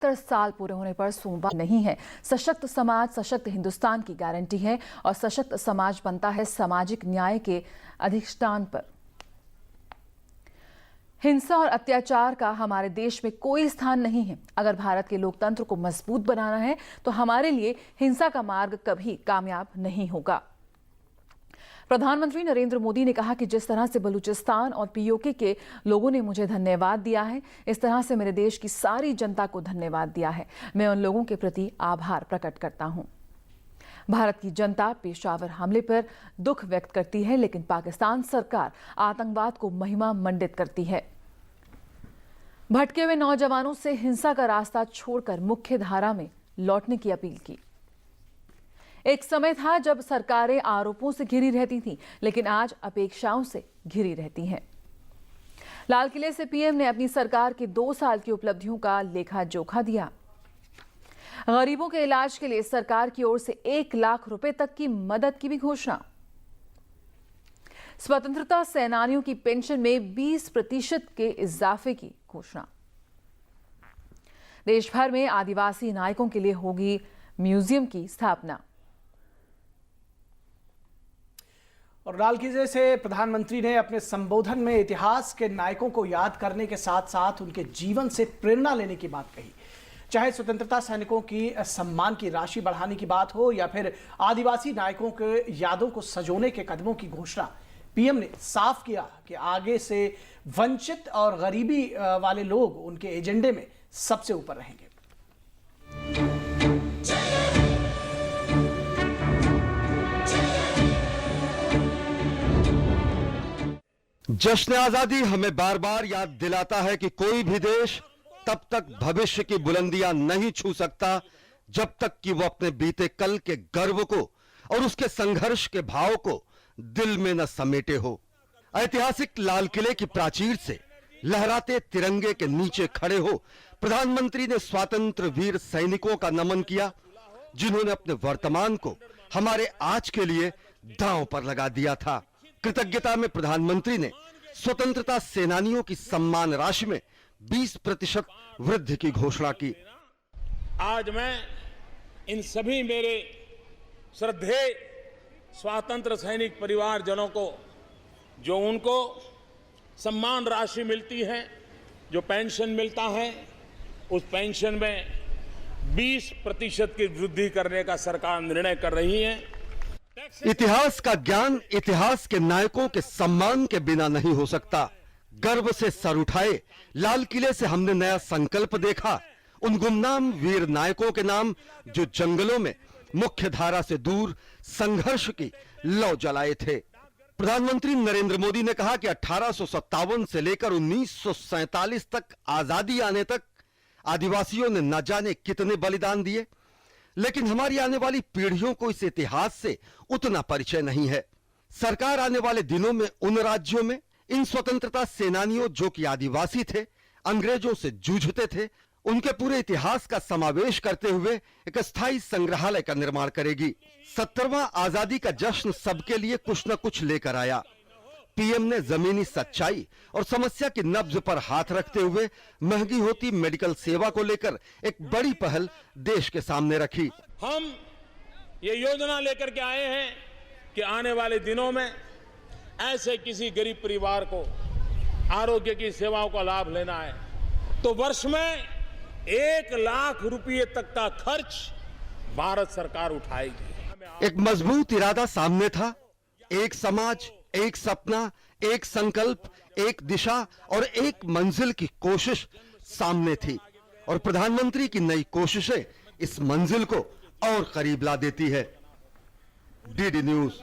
70 साल पूरे होने पर सोमवार नहीं है। सशक्त समाज सशक्त हिंदुस्तान की गारंटी है और सशक्त समाज बनता है सामाजिक न्याय के अधिष्ठान पर। हिंसा और अत्याचार का हमारे देश में कोई स्थान नहीं है। अगर भारत के लोकतंत्र को मजबूत बनाना है तो हमारे लिए हिंसा का मार्ग कभी कामयाब नहीं होगा। प्रधानमंत्री नरेंद्र मोदी ने कहा कि जिस तरह से बलूचिस्तान और पीओके के लोगों ने मुझे धन्यवाद दिया है, इस तरह से मेरे देश की सारी जनता को धन्यवाद दिया है। मैं उन लोगों के प्रति आभार प्रकट करता हूं। भारत की जनता पेशावर हमले पर दुख व्यक्त करती है, लेकिन पाकिस्तान सरकार आतंकवाद को महिमा मंडित करती है। भटके हुए नौजवानों से हिंसा का रास्ता छोड़कर मुख्य धारा में लौटने की अपील की। एक समय था जब सरकारें आरोपों से घिरी रहती थीं, लेकिन आज अपेक्षाओं से घिरी रहती हैं। लाल किले से पीएम ने अपनी सरकार के 2 साल की उपलब्धियों का लेखा जोखा दिया। गरीबों के इलाज के लिए सरकार की ओर से 1 लाख रुपए तक की मदद की भी घोषणा। स्वतंत्रता सेनानियों की पेंशन में 20% के इजाफे की घोषणा। देश भर में आदिवासी नायकों के लिए होगी म्यूजियम की स्थापना। और लाल किले से प्रधानमंत्री ने अपने संबोधन में इतिहास के नायकों को याद करने के साथ साथ उनके जीवन से प्रेरणा लेने की बात कही। चाहे स्वतंत्रता सैनिकों की सम्मान की राशि बढ़ाने की बात हो या फिर आदिवासी नायकों के यादों को संजोने के कदमों की घोषणा, पीएम ने साफ किया कि आगे से वंचित और गरीबी वाले लोग उनके एजेंडे में सबसे ऊपर रहेंगे। जश्न आजादी हमें बार बार याद दिलाता है कि कोई भी देश तब तक भविष्य की बुलंदियां नहीं छू सकता जब तक कि वो अपने बीते कल के गर्व को और उसके संघर्ष के भाव को दिल में न समेटे हो। ऐतिहासिक लाल किले की प्राचीर से लहराते तिरंगे के नीचे खड़े हो प्रधानमंत्री ने स्वातंत्र्य वीर सैनिकों का नमन किया, जिन्होंने अपने वर्तमान को हमारे आज के लिए दांव पर लगा दिया था। कृतज्ञता में प्रधानमंत्री ने स्वतंत्रता सेनानियों की सम्मान राशि में 20% वृद्धि की घोषणा की। आज मैं इन सभी मेरे श्रद्धेय स्वातंत्र्य सैनिक परिवारजनों को, जो उनको सम्मान राशि मिलती है, जो पेंशन मिलता है, उस पेंशन में 20% की वृद्धि करने का सरकार निर्णय कर रही है। इतिहास का ज्ञान इतिहास के नायकों के सम्मान के बिना नहीं हो सकता। गर्व से सर उठाए लाल किले से हमने नया संकल्प देखा, उन गुमनाम वीर नायकों के नाम जो जंगलों में मुख्य धारा से दूर संघर्ष की लौ जलाए थे। प्रधानमंत्री नरेंद्र मोदी ने कहा कि 1857 से लेकर 1947 तक आजादी आने तक आदिवासियों ने न जाने कितने बलिदान दिए, लेकिन हमारी आने वाली पीढ़ियों को इस इतिहास से उतना परिचय नहीं है। सरकार आने वाले दिनों में उन राज्यों में इन स्वतंत्रता सेनानियों जो कि आदिवासी थे, अंग्रेजों से जूझते थे, उनके पूरे इतिहास का समावेश करते हुए एक स्थायी संग्रहालय का निर्माण करेगी। 70वां आजादी का जश्न सबके लिए कुछ न कुछ लेकर आया। पीएम ने जमीनी सच्चाई और समस्या की नब्ज पर हाथ रखते हुए महंगी होती मेडिकल सेवा को लेकर एक बड़ी पहल देश के सामने रखी। हम ये योजना लेकर के आए हैं कि आने वाले दिनों में ऐसे किसी गरीब परिवार को आरोग्य की सेवाओं का लाभ लेना है तो वर्ष में 1 लाख रुपये तक का खर्च भारत सरकार उठाएगी। एक मजबूत इरादा सामने था, एक समाज, एक सपना, एक संकल्प, एक दिशा और एक मंजिल की कोशिश सामने थी और प्रधानमंत्री की नई कोशिशें इस मंजिल को और करीब ला देती है। DD news.